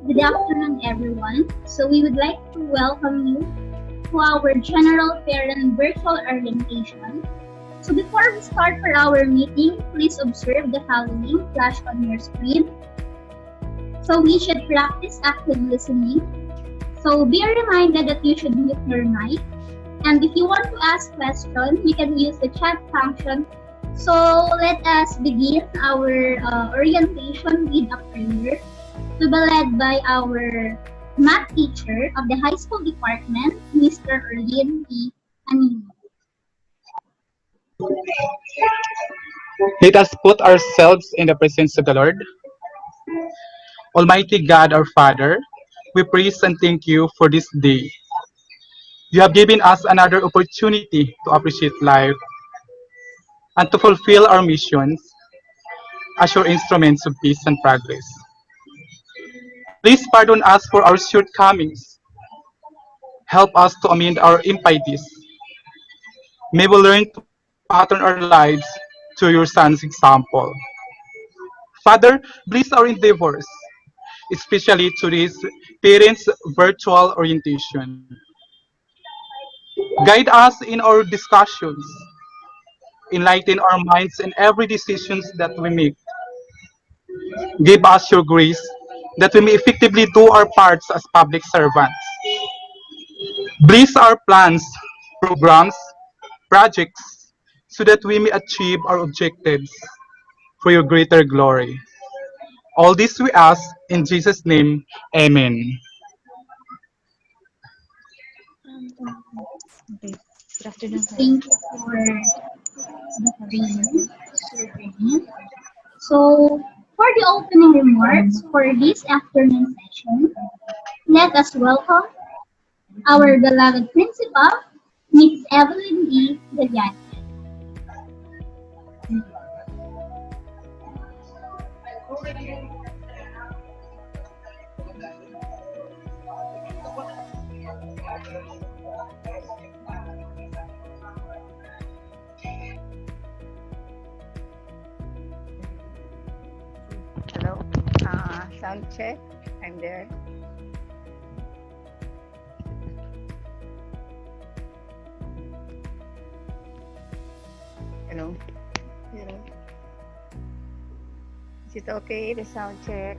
Good afternoon, everyone. So we would like to welcome you to our General Parent Virtual Orientation. So before we start for our meeting, please observe the following flash on your screen. So we should practice active listening. So be reminded that you should mute your mic. And if you want to ask questions, you can use the chat function. So let us begin our orientation with a prayer to be led by our math teacher of the high school department, Mr. Erlin P. Anino. Let us put ourselves in the presence of the Lord. Almighty God, our Father, we praise and thank you for this day. You have given us another opportunity to appreciate life and to fulfill our missions as your instruments of peace and progress. Please pardon us for our shortcomings. Help us to amend our impieties. May we learn to pattern our lives to your Son's example. Father, bless our endeavors, especially to this parents' virtual orientation. Guide us in our discussions, enlighten our minds in every decisions that we make. Give us your grace that we may effectively do our parts as public servants. Bless our plans, programs, projects, so that we may achieve our objectives for your greater glory. All this we ask in Jesus' name. Amen. Okay. Good afternoon, guys. Thank you for the prayer, Sir Erlin. So for the opening remarks for this afternoon session, let us welcome our beloved principal, Miss Evelyn D. Gallani. Hello. Sound check. I'm there. Hello. Hello. Is it okay? The sound check.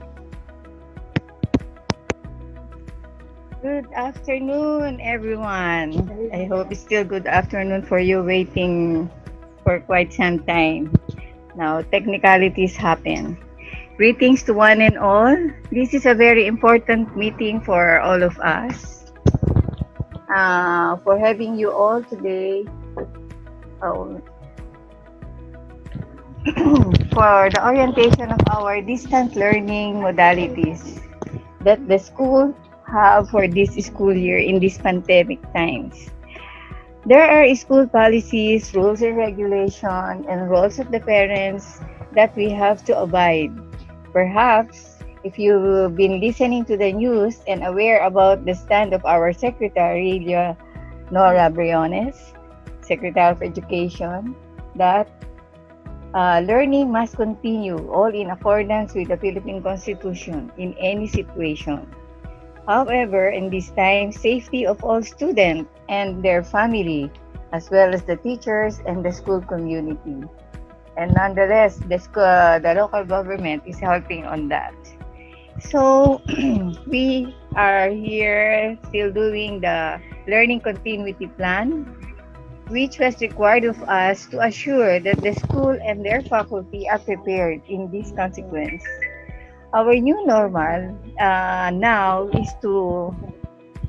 Good afternoon, everyone. I hope it's still good afternoon for you waiting for quite some time. Now, technicalities happen. Greetings to one and all. This is a very important meeting for all of us. For having you all today, oh, for the orientation of our distant learning modalities that the school have for this school year in these pandemic times. There are school policies, rules and regulation, and roles of the parents that we have to abide. Perhaps, if you've been listening to the news and aware about the stand of our Secretary, Nora Briones, Secretary of Education, that learning must continue all in accordance with the Philippine Constitution in any situation. However, in this time, safety of all students and their family, as well as the teachers and the school community. And nonetheless, the local government is helping on that. So we are here still doing the learning continuity plan, which was required of us to assure that the school and their faculty are prepared in this consequence. Our new normal now is to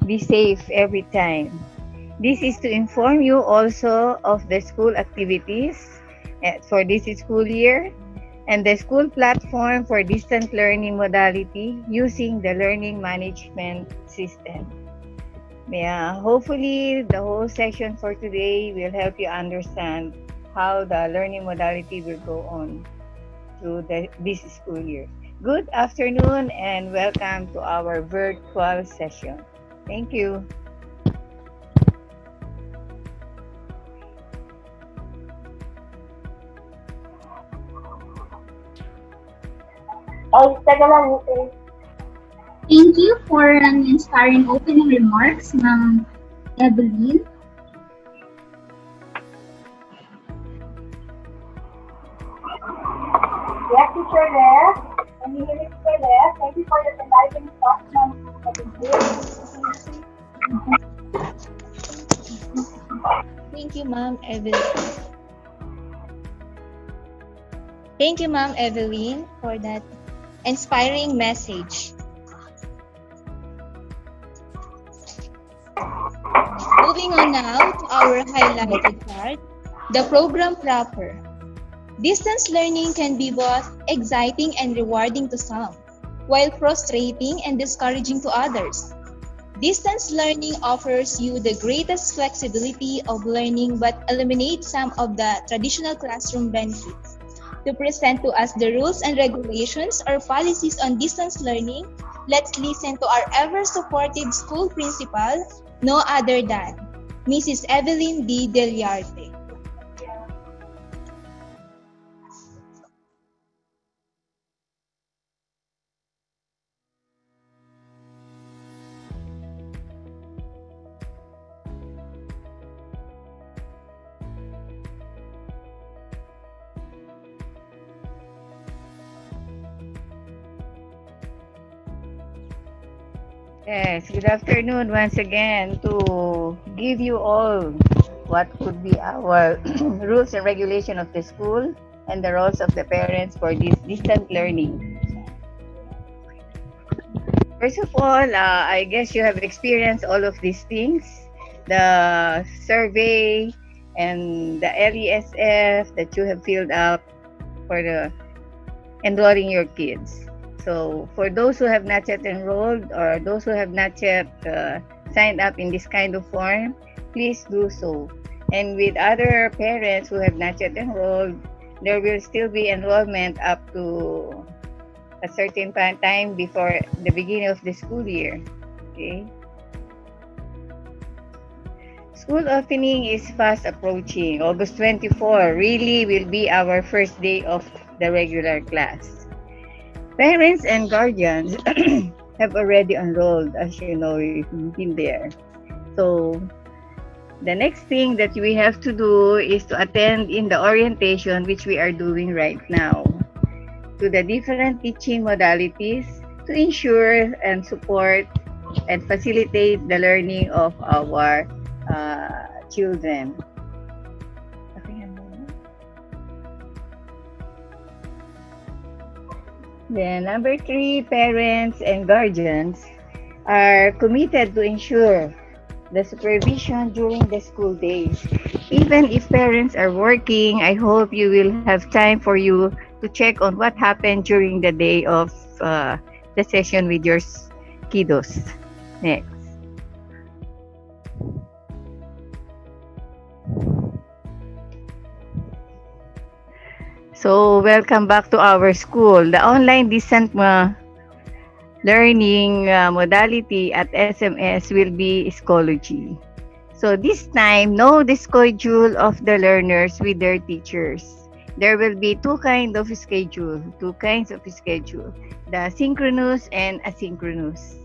be safe every time. This is to inform you also of the school activities for this school year and the school platform for distant learning modality using the learning management system. Yeah, hopefully the whole session for today will help you understand how the learning modality will go on through this school year. Good afternoon and welcome to our virtual session. Thank you. Ay, taga lang, Miss. Thank you for an inspiring opening remarks, Ma'am Evelyn. Yes, Teacher Les. And you Teacher Les. Thank you for the enlightening thoughts, Ma'am Thank you, Ma'am Evelyn. Thank you, Ma'am Evelyn, for that inspiring message. Moving on now to our highlighted part, the program proper. Distance learning can be both exciting and rewarding to some, while frustrating and discouraging to others. Distance learning offers you the greatest flexibility of learning but eliminates some of the traditional classroom benefits. To present to us the rules and regulations or policies on distance learning, let's listen to our ever-supportive school principal, no other than Mrs. Evelyn D. Deliarte. Yes, good afternoon once again to give you all what could be our rules and regulation of the school and the roles of the parents for this distant learning. First of all, I guess you have experienced all of these things, the survey and the LESF that you have filled up for the enrolling your kids. So for those who have not yet enrolled or those who have not yet signed up in this kind of form, please do so. And with other parents who have not yet enrolled, there will still be enrollment up to a certain time before the beginning of the school year. Okay. School opening is fast approaching. August 24 really will be our first day of the regular class. Parents and guardians have already enrolled, as you know, you've been there. So the next thing that we have to do is to attend in the orientation, which we are doing right now, to the different teaching modalities to ensure and support and facilitate the learning of our children. Then number 3, parents and guardians are committed to ensure the supervision during the school days. Even if parents are working, I hope you will have time for you to check on what happened during the day of the session with your kiddos. Next. So, welcome back to our school. The online distant learning modality at SMS will be Schoology. So, this time, know the schedule of the learners with their teachers. There will be two kinds of schedule. The synchronous and asynchronous.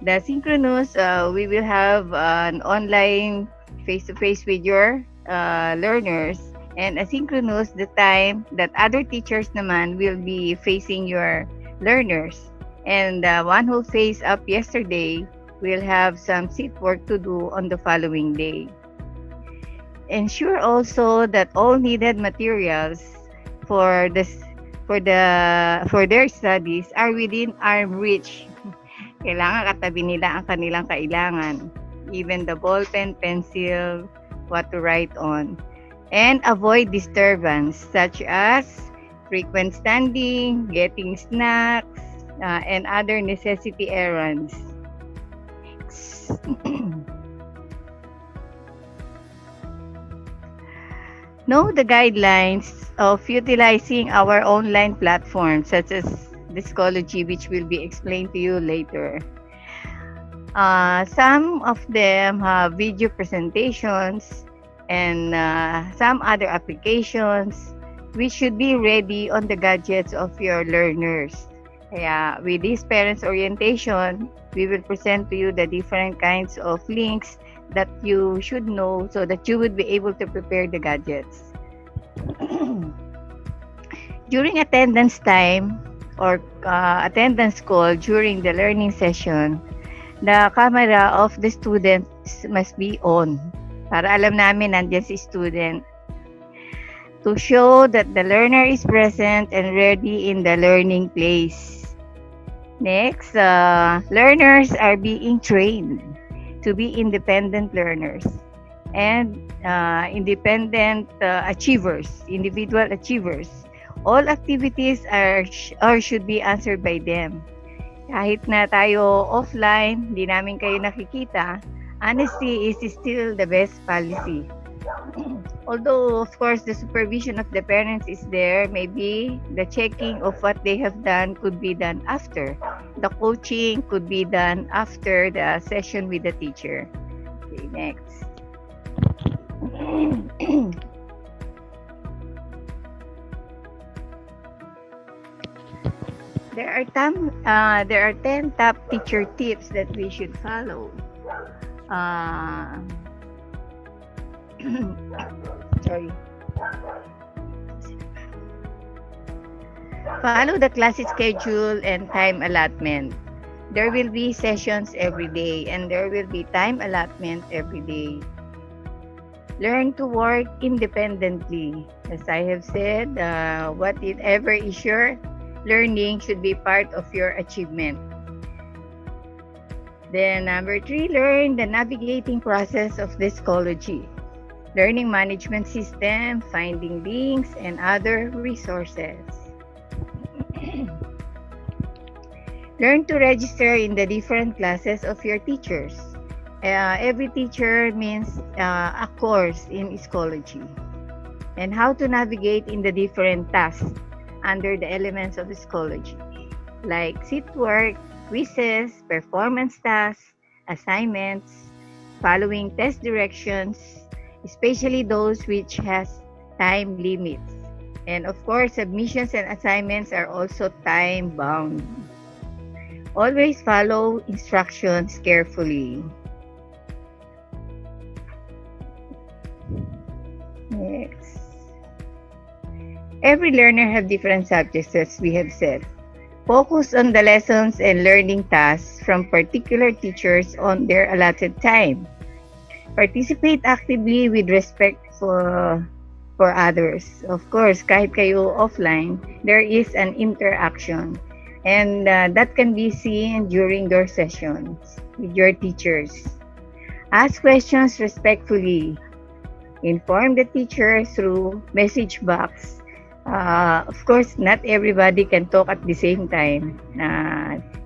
The synchronous, we will have an online face-to-face with your learners. And asynchronous, the time that other teachers naman will be facing your learners. And the one who faced up yesterday will have some seat work to do on the following day. Ensure also that all needed materials for their studies are within arm reach. Kailangan katabi nila ang kanilang kailangan. Even the ball pen, pencil, what to write on. And avoid disturbance such as frequent standing, getting snacks, and other necessity errands. Know the guidelines of utilizing our online platforms such as the Schoology, which will be explained to you later. Some of them have video presentations and some other applications which should be ready on the gadgets of your learners. Kaya with this parents orientation, we will present to you the different kinds of links that you should know so that you would be able to prepare the gadgets. During attendance time or attendance call during the learning session, the camera of the students must be on para alam namin nandiyan si student, to show that the learner is present and ready in the learning place. Next, learners are being trained to be independent learners and independent achievers, individual achievers. All activities are or should be answered by them. Kahit na tayo offline, hindi namin kayo nakikita, honesty is still the best policy. Although, of course, the supervision of the parents is there, maybe the checking of what they have done could be done after. The coaching could be done after the session with the teacher. Okay, next. There are 10 top teacher tips that we should follow. Sorry. Follow the class schedule and time allotment. There will be sessions every day and there will be time allotment every day. Learn to work independently. As I have said, whatever is your learning should be part of your achievement. Then number 3, learn the navigating process of the Schoology. Learning management system, finding links, and other resources. Learn to register in the different classes of your teachers. Every teacher means a course in Schoology. And how to navigate in the different tasks under the elements of Schoology, like seat work, quizzes, performance tasks, assignments, following test directions, especially those which has time limits. And of course, submissions and assignments are also time bound. Always follow instructions carefully. Next. Every learner have different subjects, as we have said. Focus on the lessons and learning tasks from particular teachers on their allotted time. Participate actively with respect for others. Of course, kahit kayo offline, there is an interaction. And that can be seen during your sessions with your teachers. Ask questions respectfully. Inform the teacher through message box. Of course, not everybody can talk at the same time.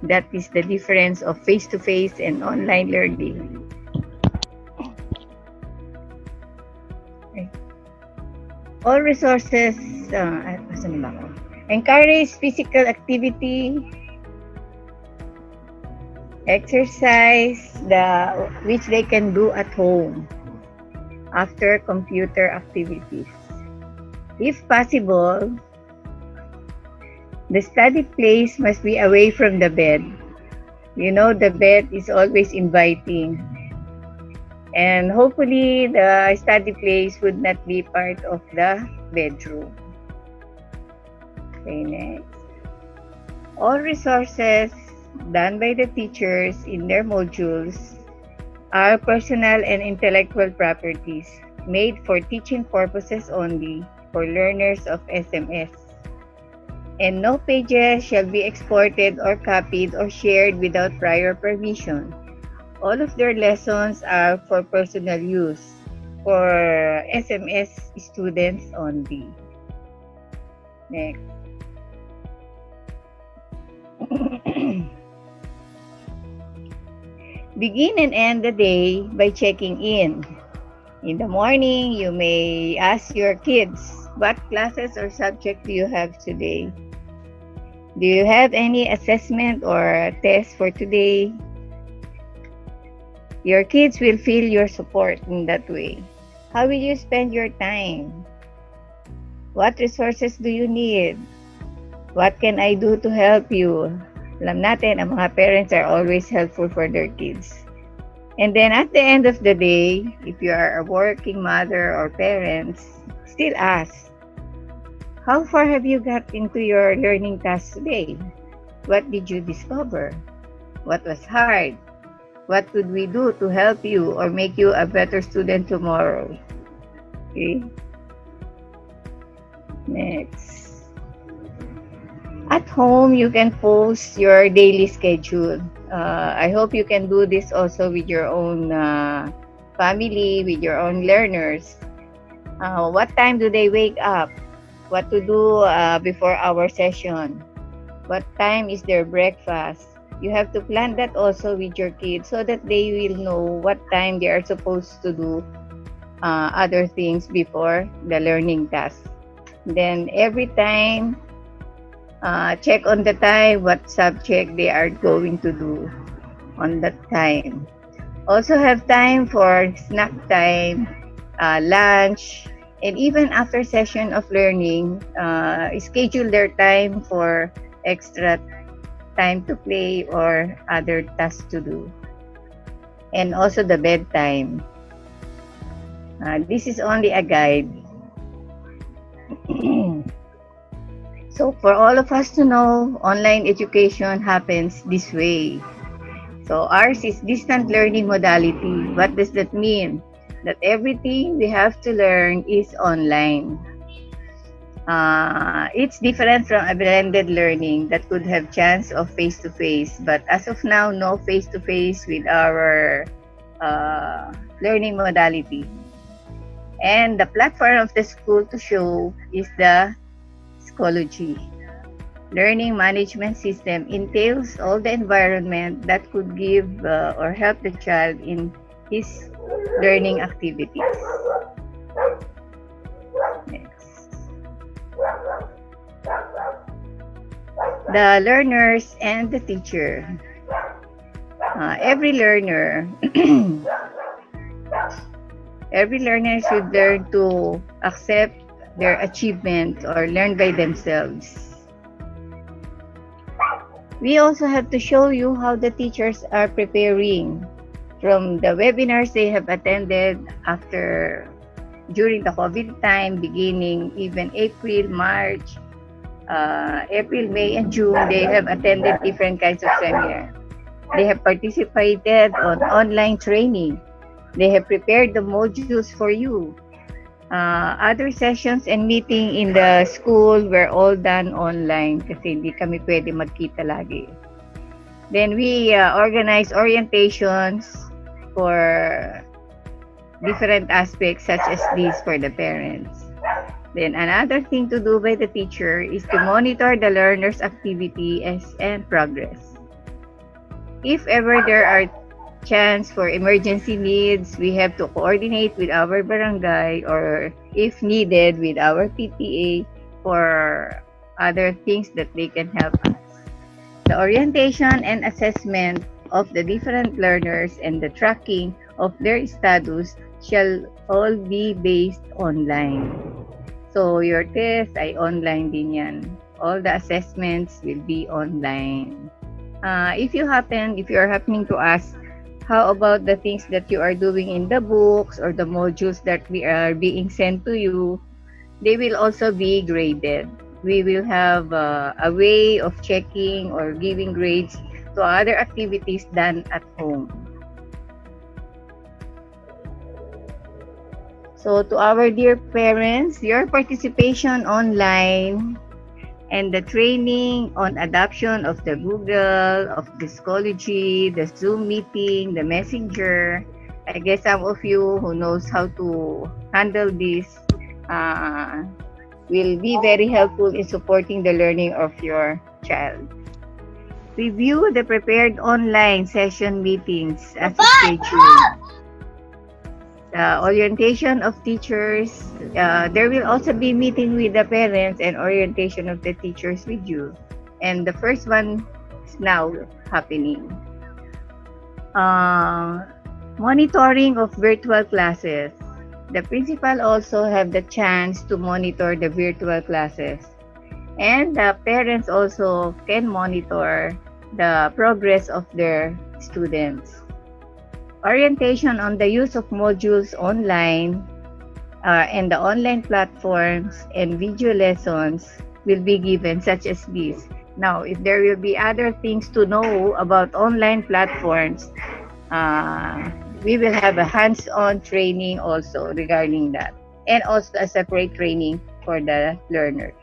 That is the difference of face-to-face and online learning. All resources, encourage physical activity, exercise, which they can do at home after computer activities. If possible, the study place must be away from the bed. You know, the bed is always inviting. And hopefully, the study place would not be part of the bedroom. Okay, next. All resources done by the teachers in their modules are personal and intellectual properties made for teaching purposes only for learners of SMS. And no pages shall be exported or copied or shared without prior permission. All of their lessons are for personal use, for SMS students only. Next. Begin and end the day by checking in. In the morning, you may ask your kids, what classes or subject do you have today? Do you have any assessment or test for today? Your kids will feel your support in that way. How will you spend your time? What resources do you need? What can I do to help you? Alam natin, ang mga parents are always helpful for their kids. And then at the end of the day, if you are a working mother or parents, still ask, how far have you got into your learning task today? What did you discover? What was hard? What could we do to help you or make you a better student tomorrow? Okay. Next. At home, you can post your daily schedule. I hope you can do this also with your own family, with your own learners. What time do they wake up? What to do before our session? What time is their breakfast? You have to plan that also with your kids so that they will know what time they are supposed to do other things before the learning task. Then every time, check on the time what subject they are going to do on that time. Also have time for snack time, lunch, and even after session of learning, schedule their time for extra time to play or other tasks to do. And also the bedtime. This is only a guide. So for all of us to know, online education happens this way. So ours is distant learning modality. What does that mean? That everything we have to learn is online. It's different from a blended learning that could have chance of face-to-face, but as of now, no face-to-face with our learning modality. And the platform of the school to show is the Schoology. Learning management system entails all the environment that could give or help the child in his learning activities. Next. The learners and the teacher. Every learner should learn to accept their achievement or learn by themselves. We also have to show you how the teachers are preparing from the webinars they have attended during the COVID time, beginning even April, March, April, May, and June. They have attended different kinds of seminars. They have participated on online training. They have prepared the modules for you. Other sessions and meeting in the school were all done online kasi hindi kami pwede magkita lagi. Then we organize orientations for different aspects such as these for the parents. Then another thing to do by the teacher is to monitor the learner's activity and progress. If ever there are chance for emergency needs, we have to coordinate with our barangay or if needed with our PTA for other things that they can help us. The orientation and assessment of the different learners and the tracking of their status shall all be based online. So your test ay online din yan. All the assessments will be online. If you are happening to ask, how about the things that you are doing in the books or the modules that we are being sent to you? They will also be graded. We will have a way of checking or giving grades to other activities done at home. So to our dear parents, your participation online and the training on adoption of the Google, of the Schoology, the Zoom meeting, the Messenger. I guess some of you who knows how to handle this will be very helpful in supporting the learning of your child. Review the prepared online session meetings as scheduled. Orientation of teachers. There will also be meeting with the parents and orientation of the teachers with you. And the first one is now happening. Monitoring of virtual classes. The principal also have the chance to monitor the virtual classes. And the parents also can monitor the progress of their students. Orientation on the use of modules online and the online platforms and video lessons will be given, such as this. Now, if there will be other things to know about online platforms, we will have a hands-on training also regarding that, and also a separate training for the learners.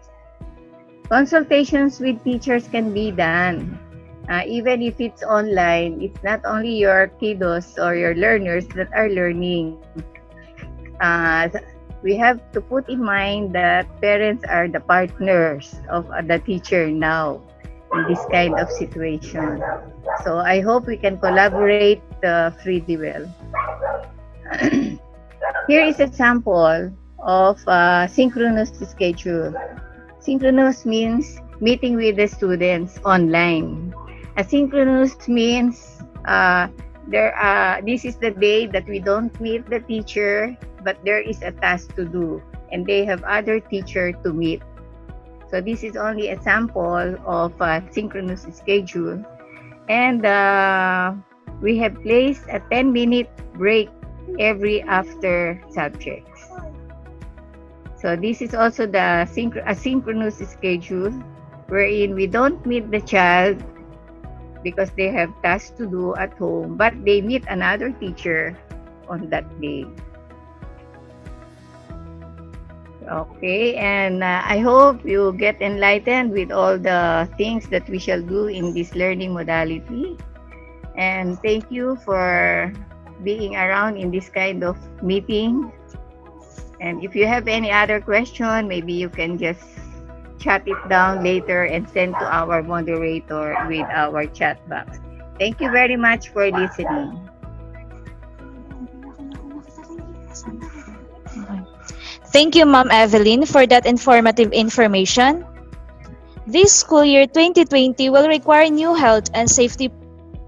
Consultations with teachers can be done. Even if it's online, it's not only your kiddos or your learners that are learning. We have to put in mind that parents are the partners of the teacher now in this kind of situation. So I hope we can collaborate freely well. Here is a sample of synchronous schedule. Synchronous means meeting with the students online. Asynchronous means this is the day that we don't meet the teacher, but there is a task to do, and they have other teacher to meet. So this is only a sample of a synchronous schedule. And we have placed a 10-minute break every after subjects. So this is also the asynchronous schedule, wherein we don't meet the child because they have tasks to do at home, but they meet another teacher on that day. Okay, and I hope you get enlightened with all the things that we shall do in this learning modality. And thank you for being around in this kind of meeting. And if you have any other question, maybe you can just chat it down later and send to our moderator with our chat box. Thank you very much for listening. Thank you, Ma'am Evelyn, for that informative information. This school year 2020 will require new health and safety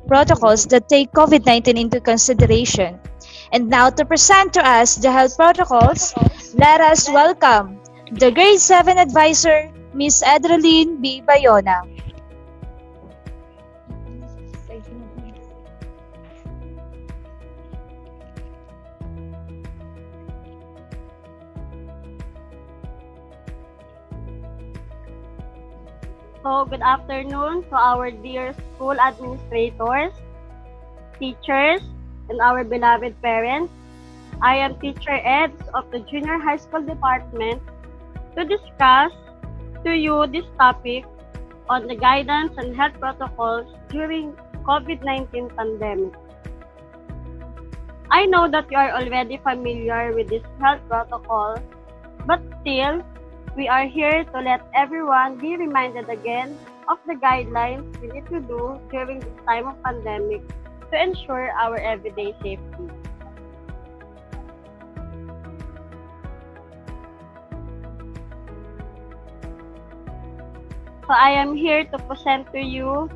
protocols that take COVID-19 into consideration. And now to present to us the health protocols, let us welcome the Grade 7 Advisor, Ms. Adreline B. Bayona. So, good afternoon to our dear school administrators, teachers, and our beloved parents. I am Teacher Eds of the Junior High School Department to discuss to you this topic on the guidance and health protocols during COVID-19 pandemic. I know that you are already familiar with this health protocol, but still, we are here to let everyone be reminded again of the guidelines we need to do during this time of pandemic to ensure our everyday safety. So I am here to present to you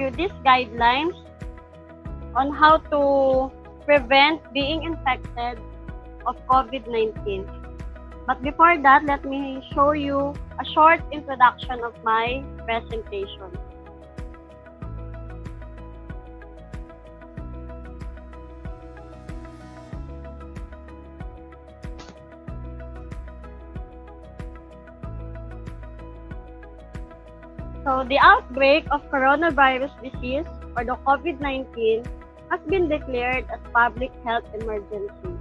these guidelines on how to prevent being infected of COVID-19. But before that, let me show you a short introduction of my presentation. So, the outbreak of coronavirus disease, or the COVID-19, has been declared as public health emergency.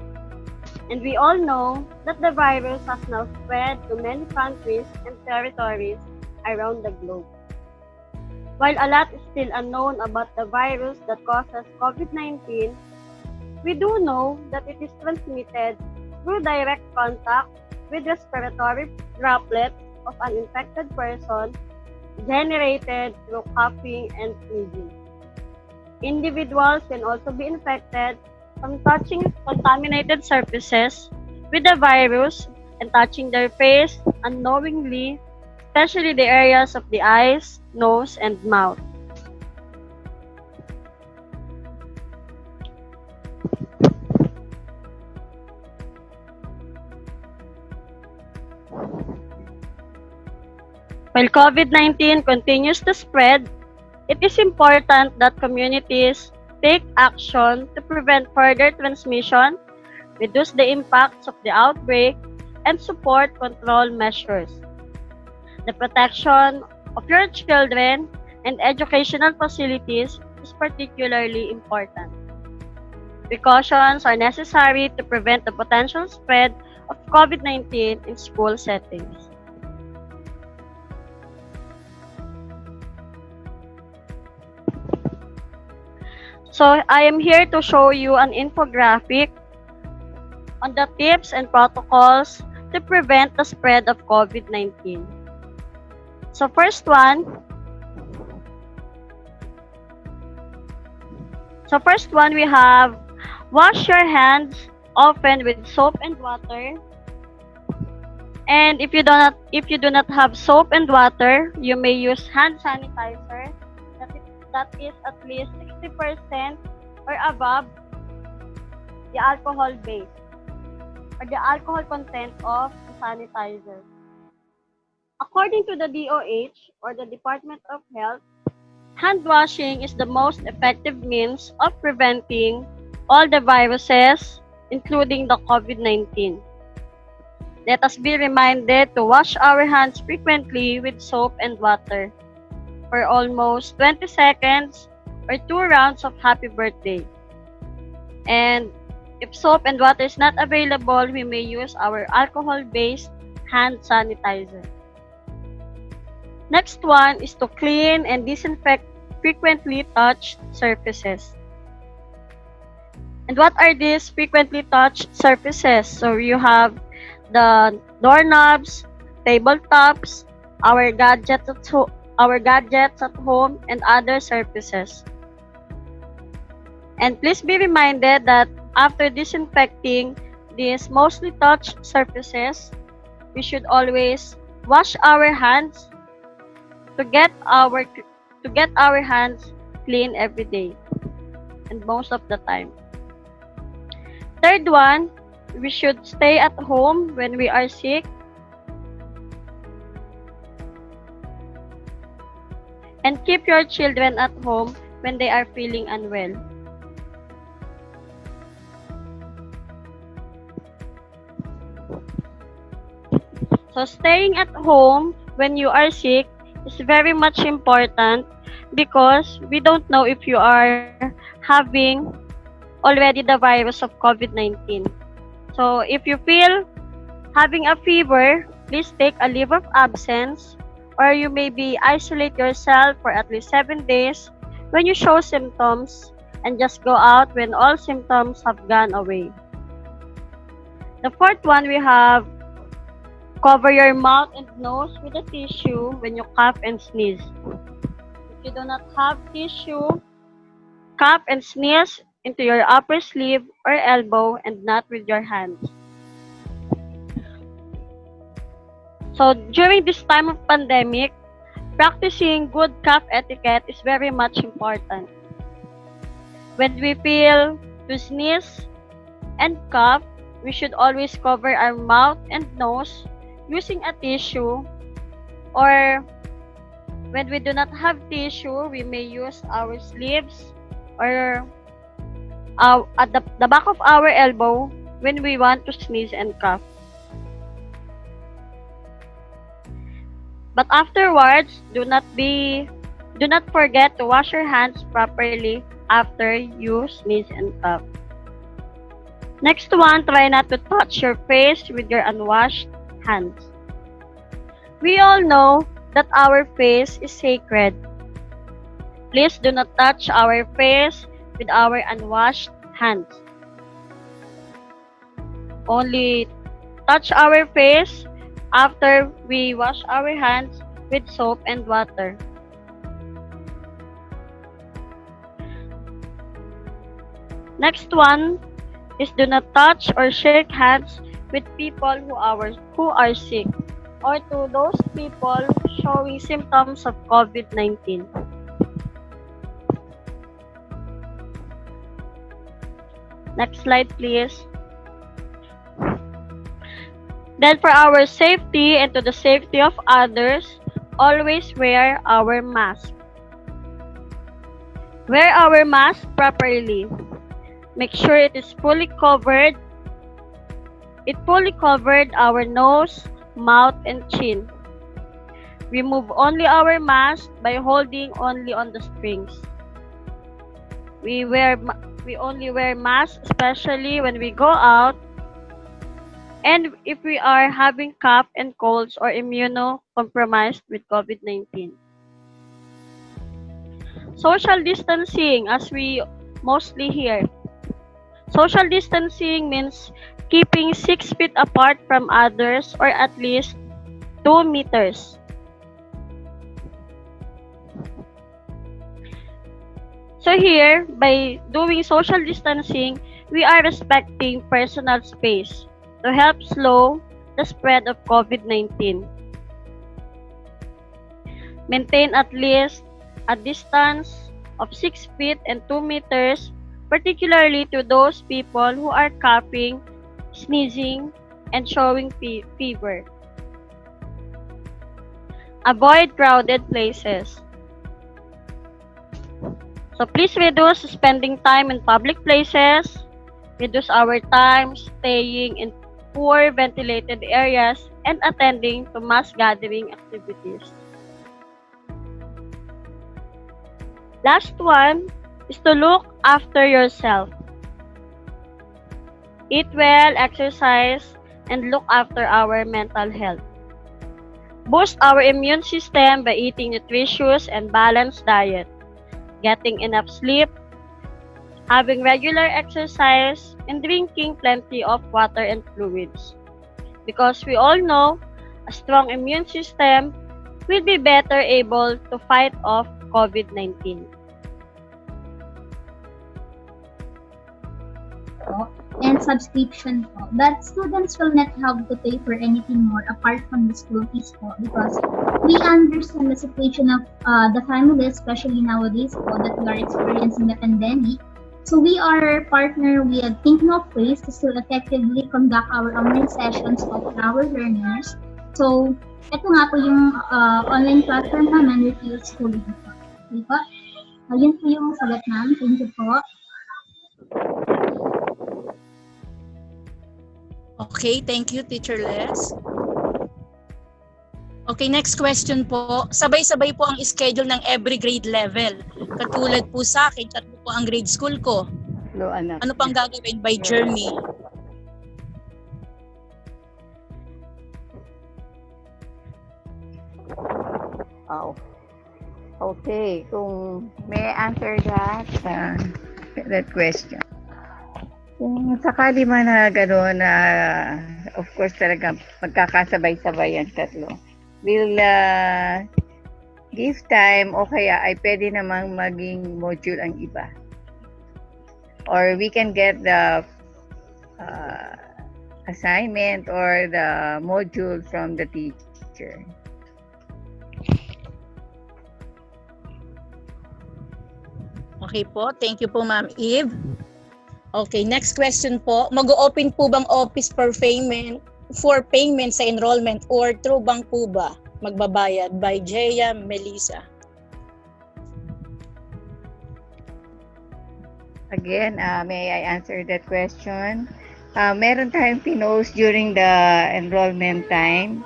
And we all know that the virus has now spread to many countries and territories around the globe. While a lot is still unknown about the virus that causes COVID-19, we do know that it is transmitted through direct contact with respiratory droplets of an infected person generated through coughing and sneezing. Individuals can also be infected from touching contaminated surfaces with the virus and touching their face unknowingly, especially the areas of the eyes, nose, and mouth. While COVID-19 continues to spread, it is important that communities take action to prevent further transmission, reduce the impacts of the outbreak, and support control measures. The protection of your children and educational facilities is particularly important. Precautions are necessary to prevent the potential spread of COVID-19 in school settings. So I am here to show you an infographic on the tips and protocols to prevent the spread of COVID-19. So first one we have wash your hands often with soap and water. And if you do not have soap and water, you may use hand sanitizer that is at least 60% or above the alcohol base or the alcohol content of the sanitizer. According to the DOH or the Department of Health, hand washing is the most effective means of preventing all the viruses, including the COVID-19. Let us be reminded to wash our hands frequently with soap and water for almost 20 seconds or 2 rounds of happy birthday. And if soap and water is not available, we may use our alcohol-based hand sanitizer. Next one is to clean and disinfect frequently touched surfaces. And what are these frequently touched surfaces? So you have the doorknobs, tabletops, our gadgets at home, and other surfaces. And please be reminded that after disinfecting these mostly touched surfaces, we should always wash our hands to get our hands clean every day and most of the time. Third one, we should stay at home when we are sick. And keep your children at home when they are feeling unwell. So staying at home when you are sick is very much important because we don't know if you are having already the virus of COVID-19. So if you feel having a fever, please take a leave of absence, or you may be isolate yourself for at least 7 days when you show symptoms and just go out when all symptoms have gone away. The fourth one, we have cover your mouth and nose with a tissue when you cough and sneeze. If you do not have tissue, cough and sneeze into your upper sleeve or elbow and not with your hands. So during this time of pandemic, practicing good cough etiquette is very much important. When we feel to sneeze and cough, we should always cover our mouth and nose using a tissue, or when we do not have tissue, we may use our sleeves or at the back of our elbow when we want to sneeze and cough. But afterwards, do not forget to wash your hands properly after you sneeze and cough. Next one, try not to touch your face with your unwashed hands. We all know that our face is sacred. Please do not touch our face with our unwashed hands. Only touch our face after we wash our hands with soap and water. Next one is do not touch or shake hands with people who are sick or to those people showing symptoms of COVID-19. Next slide, please. Then for our safety and to the safety of others, always wear our mask. Wear our mask properly. Make sure it is fully covered. It fully covered our nose, mouth, and chin. Remove only our mask by holding only on the strings. We only wear masks especially when we go out and if we are having cough and colds or immunocompromised with COVID-19. Social distancing, as we mostly hear. Social distancing means keeping 6 feet apart from others or at least 2 meters. So here, by doing social distancing, we are respecting personal space to help slow the spread of COVID-19. Maintain at least a distance of 6 feet and 2 meters, particularly to those people who are coughing, sneezing, and showing fever. Avoid crowded places. So please reduce spending time in public places, reduce our time staying in poor ventilated areas, and attending to mass gathering activities. Last one is to look after yourself. Eat well, exercise, and look after our mental health. Boost our immune system by eating nutritious and balanced diet, getting enough sleep, having regular exercise, and drinking plenty of water and fluids. Because we all know a strong immune system will be better able to fight off COVID-19. And subscription po, that students will not have to pay for anything more apart from the school fees po, because we understand the situation of the family, especially nowadays po, that we are experiencing the pandemic. So we are partner with thinking of ways to still effectively conduct our online sessions for our learners. So ito nga po yung online platform namin with your school po. Okay po? Ayun po yung sagot namin. Thank you po. Okay, thank you, Teacher Les. Okay, next question po. Sabay-sabay po ang schedule ng every grade level. Katulad po sa akin, 3 po ang grade school ko. Hello, anak. Ano pang gagawin by Jeremy? Oh. Okay, kung may I answer that question. Kung sakali man na gano'n na, of course talaga magkakasabay-sabay ang tatlo. We'll give time o kaya ay pwede namang maging module ang iba. Or we can get the assignment or the module from the teacher. Okay po, thank you po Ma'am Eve. Okay, next question po. Mag-open po bang office for payment sa enrollment or through bank po ba magbabayad? By Jaya Melissa. Again, may I answer that question? Meron tayong pinost during the enrollment time.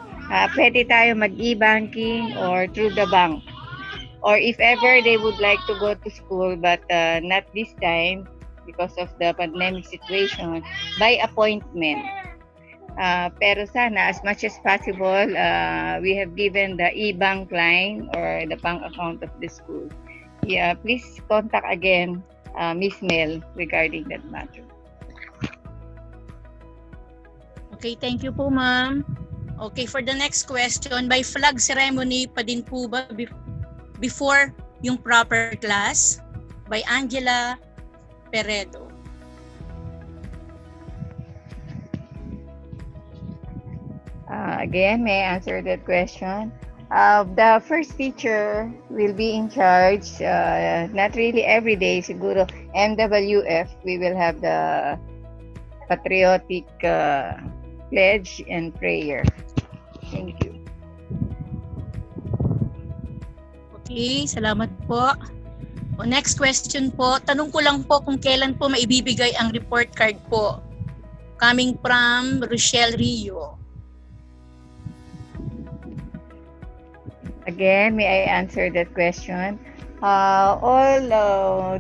Pwede tayo mag-e-banking or through the bank. Or if ever they would like to go to school but not this time, because of the pandemic situation, by appointment. Pero sana, as much as possible, we have given the e-bank line or the bank account of the school. Yeah, please contact again Miss Mel regarding that matter. Okay, thank you po ma'am. Okay, for the next question, by flag ceremony pa din po ba before yung proper class? By Angela Peredo. Again, may I answer that question? The first teacher will be in charge, not really every day, siguro MWF, we will have the patriotic pledge and prayer. Thank you. Okay, salamat po. O, next question po. Tanong ko lang po kung kailan po maibibigay ang report card po. Coming from Rochelle Rio. Again, may I answer that question? All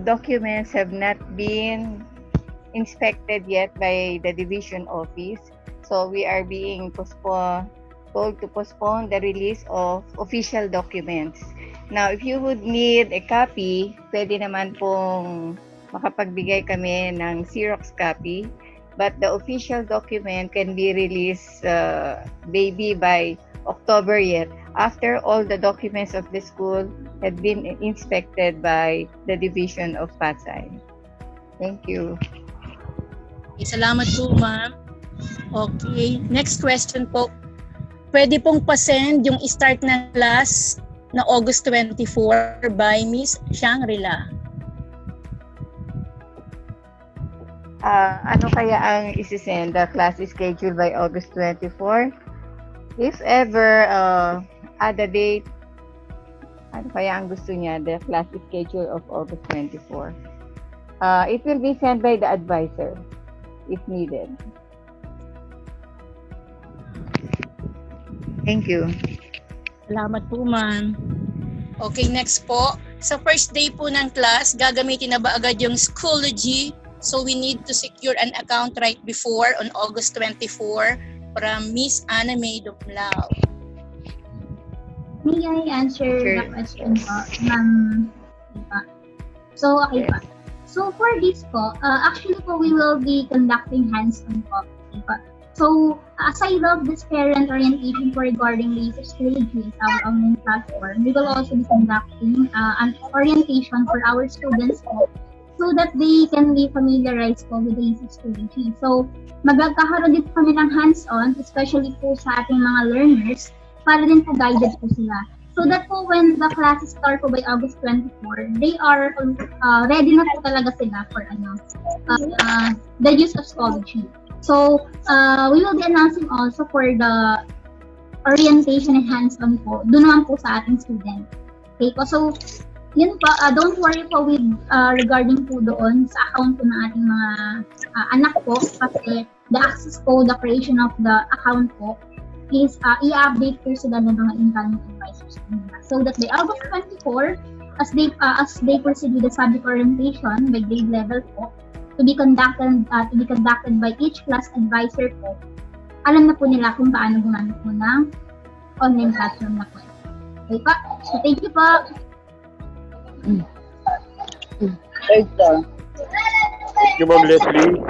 documents have not been inspected yet by the division office. So we are being told to postpone the release of official documents. Now, if you would need a copy, pwede naman pong makapagbigay kami ng Xerox copy. But the official document can be released maybe by October yet, after all the documents of the school had been inspected by the division of Pasay. Thank you. Okay, salamat po, ma'am. Okay, next question po. Pwede pong pasend yung start ng class na August 24 by Miss Shangri-La. Ano kaya ang isisend the class schedule by August 24? If ever add a date, ano kaya ang gusto niya, the class schedule of August 24? It will be sent by the advisor if needed. Thank you. Salamat po, ma'am. Okay, next po. Sa first day po ng class, gagamitin na ba agad yung Schoology? So we need to secure an account right before on August 24 from Miss Ana May Dumlao. May I answer the question po, ma'am? Diba? So, okay pa. So, for this po, actually po, we will be conducting hands-on po. Diba? So, aside of this parent orientation for regarding the Schoology, our online platform, we will also be conducting an orientation for our students po, so that they can be familiarized po with the Schoology. So, magkakaroon din kami ng hands-on, especially po sa ating mga learners, para din po guided po sila. So that po when the classes start po by August 24, they are ready na po talaga sila for the use of Schoology. So, we will be announcing also for the orientation and hands-on po, doon naman po sa ating student. Okay po, so, yun po, don't worry po with regarding po doon sa account po ng ating mga anak po, kasi the access po, the creation of the account po, is i-update po sila ng mga incoming advisors nila. So that by August 24, as they proceed with the subject orientation by grade level po, to be conducted by each class advisor po, alam na po nila kung paano gumamit po ng online platform na po. Okay po? So thank you po. Thank you, Ma'am Leslie.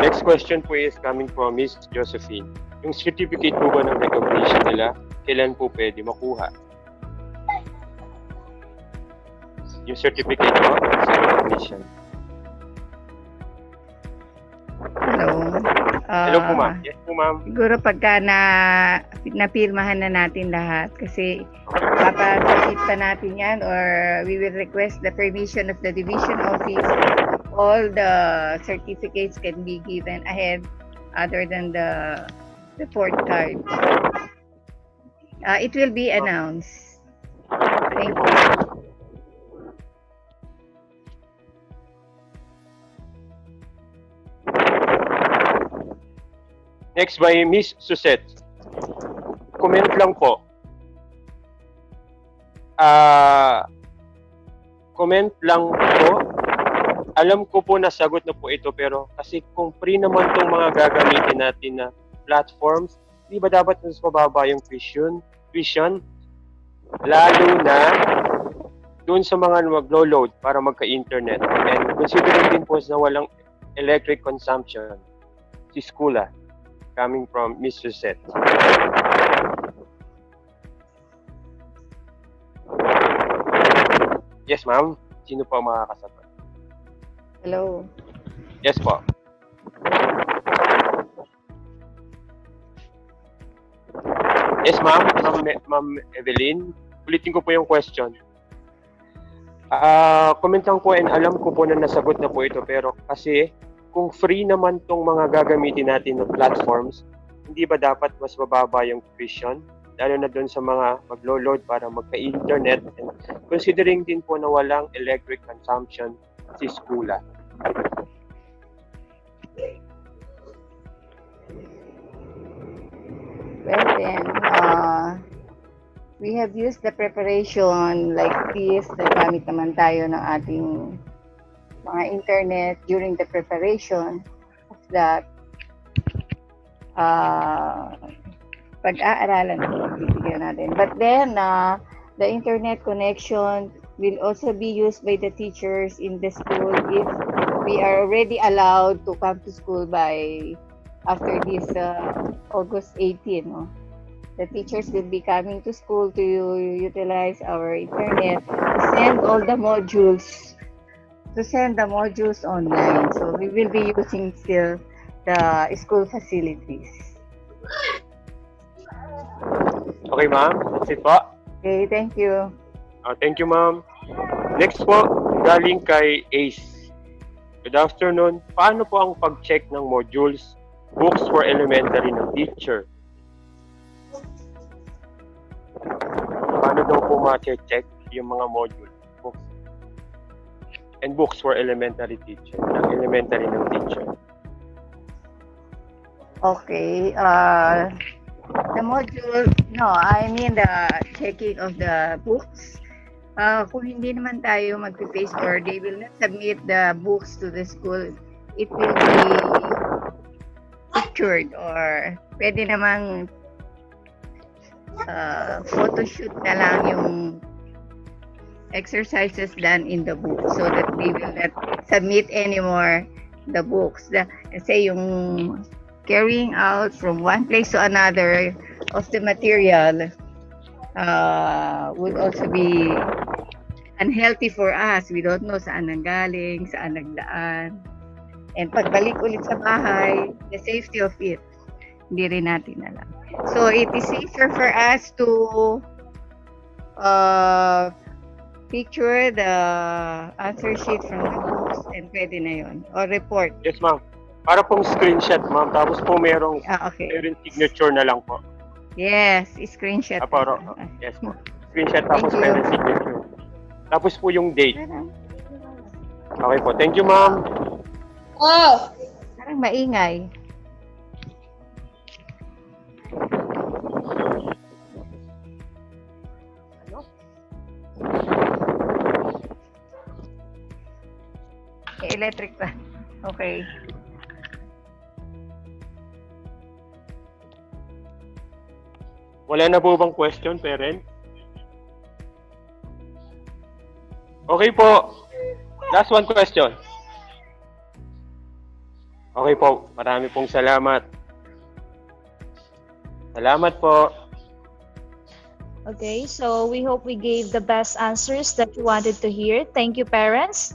Next question po is coming from Miss Josephine. Yung certificate po ba ng recognition nila, kailan po pwede makuha? Yung certificate po sa recognition. Hello. Hello po, ma'am. Yes po, ma'am. Siguro pagka napirmahan na natin lahat, kasi papasakit pa natin yan, or we will request the permission of the division office. All the certificates can be given ahead other than the report card. It will be announced. Thank you. Next by Miss Suzette. Comment lang po. Comment lang po. Alam ko po nasagot na po ito, pero kasi kung free naman itong mga gagamitin natin na platforms, di ba dapat mas mababa yung tuition? Lalo na doon sa mga maglo-load para magka-internet. And considering din po na walang electric consumption si Skoola, coming from Miss Suzette. Yes, ma'am. Sino po ang makakasagot? Hello. Yes po. Yes, ma'am. Ma'am Evelyn. Ulitin ko po yung question. Comment lang po, and alam ko po na nasagot na po ito, pero kasi kung free naman tong mga gagamitin natin na platforms, hindi ba dapat mas bababa yung tuition? Lalo na doon sa mga maglo-load para magka-internet, and considering din po na walang electric consumption si skula. Well then, we have used the preparation like this. Nagamit naman tayo ng ating mga internet during the preparation of that pag-aaralan na bibigyan natin. But then, the internet connection will also be used by the teachers in the school if we are already allowed to come to school by after this August 18. No? The teachers will be coming to school to utilize our internet to send all the modules online. So we will be using still the school facilities. Okay, ma'am. That's it po. Okay, thank you. Thank you, ma'am. Next po, galing kay Ace. Good afternoon. Paano po ang pag-check ng modules, books for elementary ng teacher? Paano daw po ma-check yung mga module, books, and books for elementary teacher, ng elementary ng teacher? Okay, the module, no, I mean the checking of the books. Kung hindi naman tayo mag-face or they will not submit the books to the school, it will be pictured or pwede namang photoshoot na lang yung exercises done in the book so that they will not submit anymore the books. Say yung carrying out from one place to another of the material would also be unhealthy for us. We don't know saan nanggaling, saan nagdaan. And pagbalik ulit sa bahay, the safety of it, hindi rin natin alam. So it is safer for us to picture the answer sheet from the books and pwede na yun. Or report. Yes, ma'am. Para pong screenshot, ma'am. Tapos po merong Okay. signature na lang po. Yes, screenshot. Yes po. Screenshot tapos Thank you. merong signature. Tapos po yung date. Okay po. Thank you, ma'am. Oh! Parang maingay. Electric pa. Okay. Wala na po bang question, parent? Okay po. Last one question. Okay po. Marami pong salamat. Salamat po. Okay, so we hope we gave the best answers that you wanted to hear. Thank you, parents.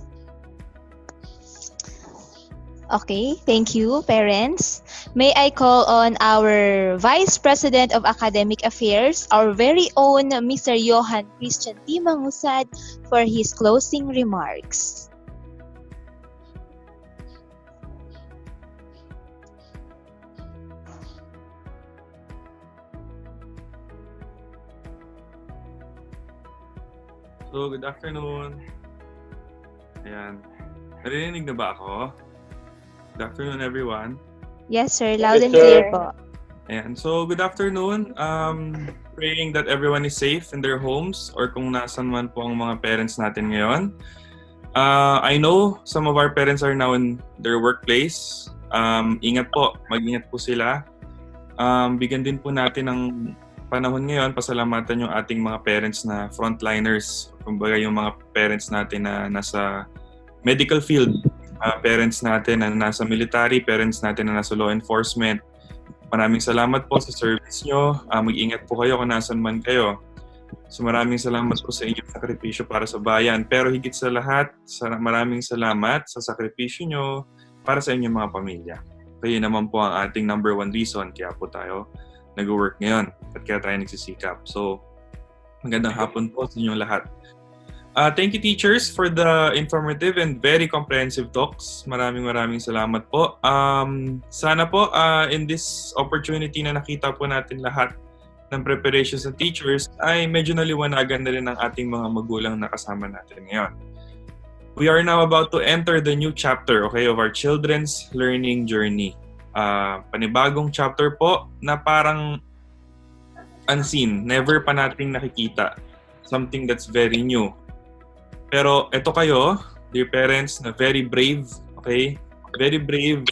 Okay, thank you, parents. May I call on our Vice President of Academic Affairs, our very own Mr. Johan Christian T. Mangusad, for his closing remarks. So, good afternoon. Ayan. Narinig na ba ako? Good afternoon, everyone. Yes, sir. Loud Yes, and sir. clear po. Ayan. So, good afternoon. Praying that everyone is safe in their homes or kung nasan man po ang mga parents natin ngayon. I know some of our parents are now in their workplace. Ingat po. Mag-ingat po sila. Bigyan din po natin ng panahon ngayon, pasalamatan yung ating mga parents na frontliners. Kumbaga yung mga parents natin na nasa medical field, parents natin na nasa military, parents natin na nasa law enforcement. Maraming salamat po sa service nyo. Mag-ingat po kayo kung nasan man kayo. So maraming salamat po sa inyong sakripisyo para sa bayan. Pero higit sa lahat, maraming salamat sa sakripisyo nyo para sa inyong mga pamilya. Kayo naman po ang ating number one reason kaya po tayo nag-work ngayon at kaya tayo nagsisikap. So magandang hapon po sa inyong lahat. Thank you, teachers, for the informative and very comprehensive talks. Maraming salamat po. Sana po in this opportunity na nakita po natin lahat ng preparations ng teachers ay medyo naliwanagan na rin ng ating mga magulang na kasama natin ngayon. We are now about to enter the new chapter, okay, of our children's learning journey. Panibagong chapter po na parang unseen, never pa nating nakikita. Something that's very new. Pero ito kayo, dear parents, na very brave, okay? Very brave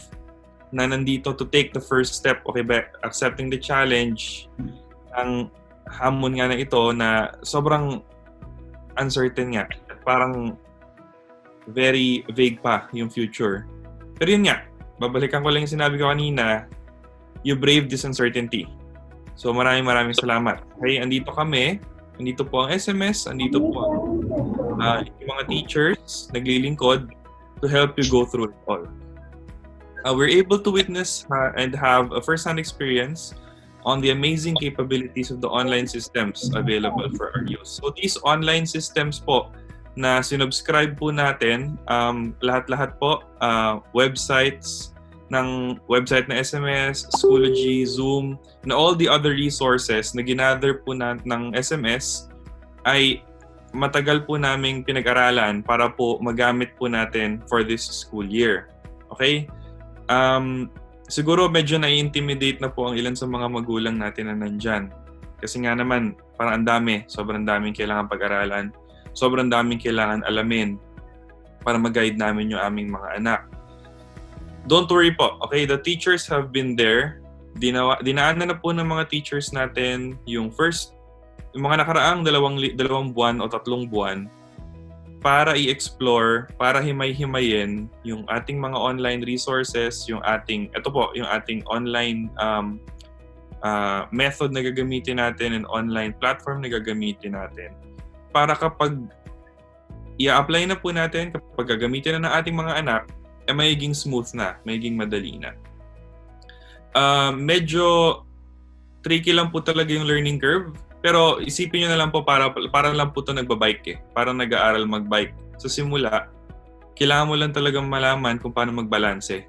na nandito to take the first step, okay, by accepting the challenge ng hamon nga na ito na sobrang uncertain nga. Parang very vague pa yung future. Pero yun nga, babalikan ko lang yung sinabi ko kanina, you brave this uncertainty. So maraming salamat. Okay, andito kami, andito po ang SMS, andito po ang yung mga teachers naglilingkod to help you go through it all. We're able to witness and have a first-hand experience on the amazing capabilities of the online systems available for our use. So these online systems po na sinubscribe po natin, lahat-lahat po, websites ng website na SMS, Schoology, Zoom, and all the other resources na ginather po ng SMS ay matagal po naming pinag-aralan para po magamit po natin for this school year. Okay? Siguro medyo na-intimidate na po ang ilan sa mga magulang natin na nandyan. Kasi nga naman, parang ang dami, sobrang daming kailangan pag-aralan, sobrang daming kailangan alamin para mag-guide namin yung aming mga anak. Don't worry po, okay? The teachers have been there. Dinaanan na po ng mga teachers natin yung mga nakaraang dalawang buwan o 3 buwan para i-explore, para himay-himayin yung ating mga online resources, yung ating online method na gagamitin natin and online platform na gagamitin natin. Para kapag i-apply na po natin, kapag gagamitin na ng ating mga anak, magiging smooth na, magiging madali na. Medyo tricky lang po talaga yung learning curve. Pero isipin nyo na lang po, para lang po ito nagbabike eh. Parang nag-aaral magbike. Sa simula, kailangan mo lang talagang malaman kung paano magbalance.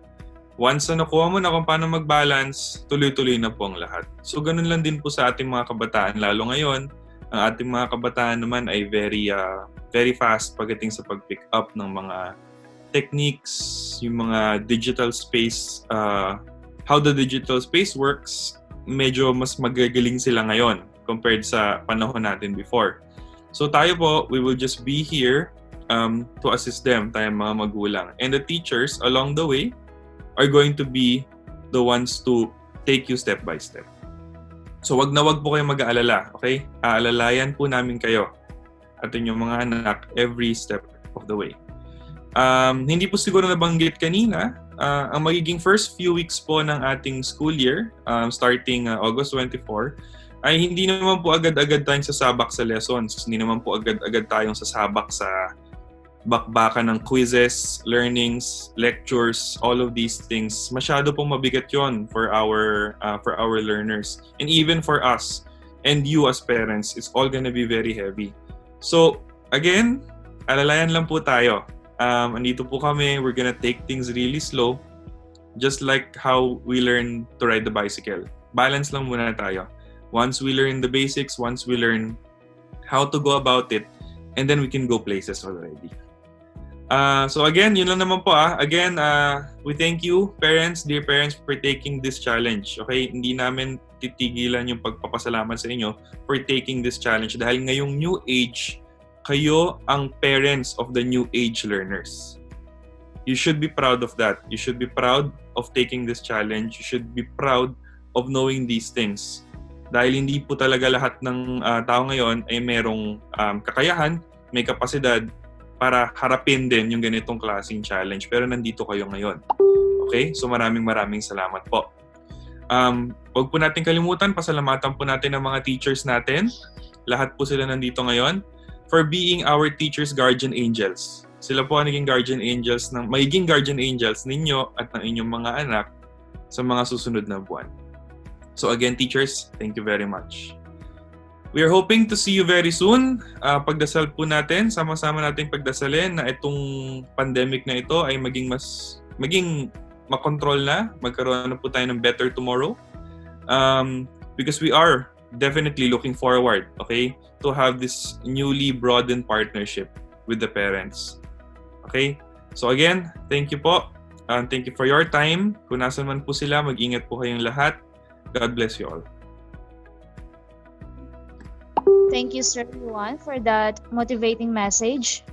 Once na nakuha mo na kung paano mag-balance, tuloy-tuloy na po ang lahat. So ganun lang din po sa ating mga kabataan. Lalo ngayon, ang ating mga kabataan naman ay very fast pagdating sa pag-pick up ng mga techniques, yung mga digital space, how the digital space works, medyo mas magagaling sila ngayon compared sa panahon natin before. So tayo po, we will just be here to assist them, tayong mga magulang. And the teachers along the way are going to be the ones to take you step by step. So wag po kayong mag-aalala, okay? Aalalayan po namin kayo at inyong mga anak every step of the way. Hindi po siguro nabanggit kanina, ang magiging first few weeks po ng ating school year, starting August 24, ay hindi naman po agad-agad tayong sasabak sa lessons. Hindi naman po agad-agad tayong sasabak sa bakbakan ng quizzes, learnings, lectures, all of these things. Masyado pong mabigat yon for our learners. And even for us and you as parents, it's all gonna be very heavy. So, again, alalayan lang po tayo. Andito po kami, we're gonna take things really slow. Just like how we learn to ride the bicycle. Balance lang muna tayo. Once we learn the basics, once we learn how to go about it, and then we can go places already. So again, yun lang naman po. Again, we thank you, parents, dear parents, for taking this challenge. Okay, hindi namin titigilan yung pagpapasalamat sa inyo for taking this challenge dahil ngayong new age, kayo ang parents of the new age learners. You should be proud of that. You should be proud of taking this challenge. You should be proud of knowing these things. Dahil hindi po talaga lahat ng tao ngayon ay merong kakayahan, may kapasidad para harapin din yung ganitong klaseng challenge. Pero nandito kayo ngayon. Okay? So maraming salamat po. Huwag po natin kalimutan, pasalamatan po natin ang mga teachers natin. Lahat po sila nandito ngayon for being our teachers' guardian angels. Sila po ang magiging guardian angels ninyo at ng inyong mga anak sa mga susunod na buwan. So again, teachers, thank you very much. We are hoping to see you very soon. Pagdasal po natin, sama-sama nating pagdasalin na itong pandemic na ito ay maging makontrol na, magkaroon na po tayo ng better tomorrow. Because we are definitely looking forward, okay, to have this newly broadened partnership with the parents. Okay? So again, thank you po. Thank you for your time. Kung nasan man po sila, mag-ingat po kayong lahat. God bless you all. Thank you, Sir Juan, for that motivating message.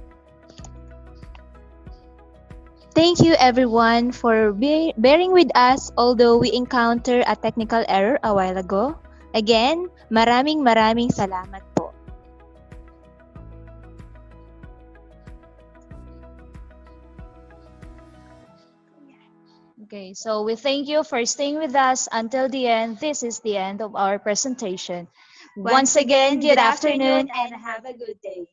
Thank you, everyone, for bearing with us although we encountered a technical error a while ago. Again, maraming salamat po. Okay, so we thank you for staying with us until the end. This is the end of our presentation. Once again, good afternoon and have a good day.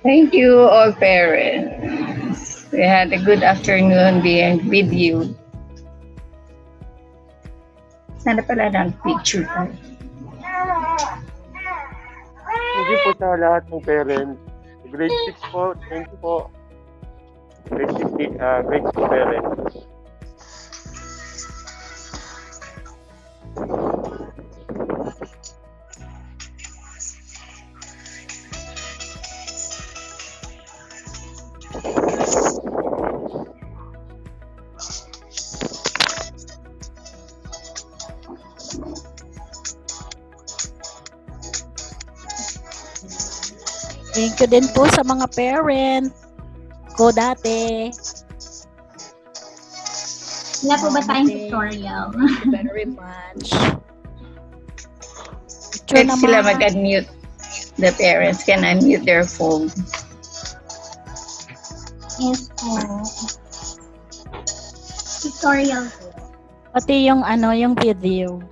Thank you, all parents. We had a good afternoon being with you. Sana pala ng picture tayo. Thank you po sa lahat ng parents. Grade 6 po, thank you po. Grade 6 parents. Thank you din po sa mga parent ko dati. Wala po ba tayong tutorial? Thank you very much. Pwede sila mag-unmute. The parents can unmute their phone. Yes po. Tutorial po. Pati yung yung video.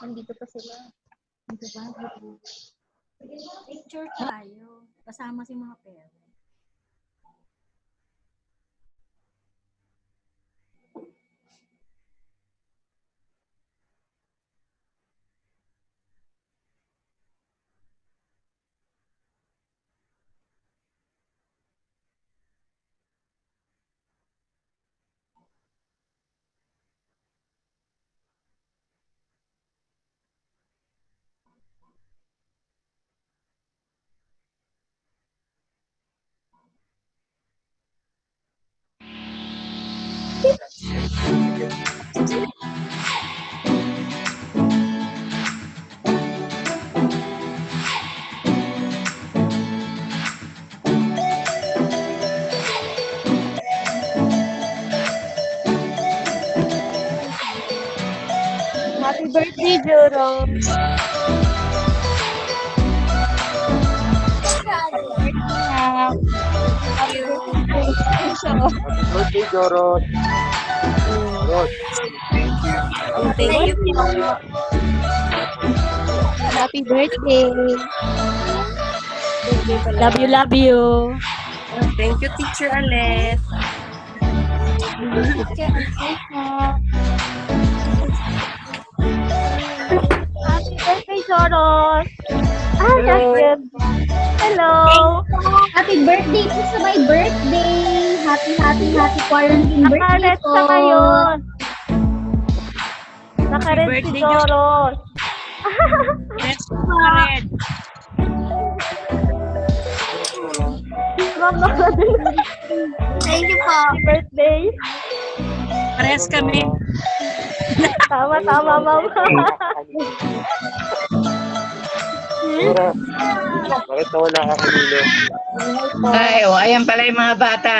Nandito pa sila. Picture tayo. Kasama si mga parents. Happy birthday, Joro! Happy birthday, Joro! Thank you. Happy birthday. Love you, love you. Thank you, Teacher Alet. Happy birthday, Joros! Ah, yes. Hello! Happy birthday po sa my birthday! Happy quarantine birthday Nakaret po! sa ngayon! Nakaret si birthday, Joros! Yes, Karen. Ma'am, nakaret. Thank you po. Happy birthday! Parehas kami. Tama, ma'am. Mura. Bakit nawala ka kanina? Ay, ayan pala yung mga bata,